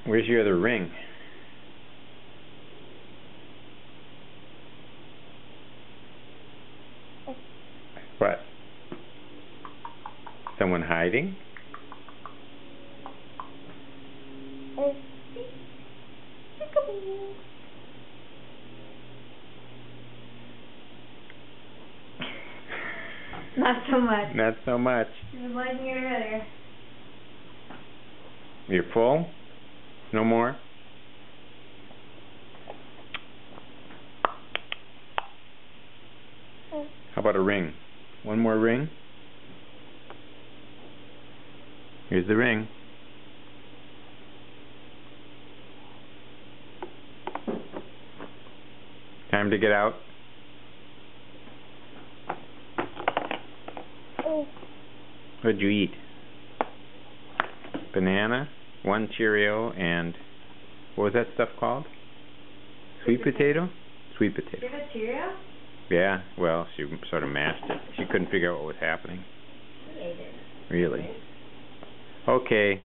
Where's your other ring? What? Someone hiding? Not so much. Not so much. She was liking it earlier. You're full? No more? How about a ring? One more ring? Here's the ring. Time to get out. What'd you eat? Banana, 1 Cheerio, and what was that stuff called? Sweet potato? Sweet potato. Did you have a Cheerio? Yeah, well, she sort of mashed it. She couldn't figure out what was happening. She ate it. Really? Okay.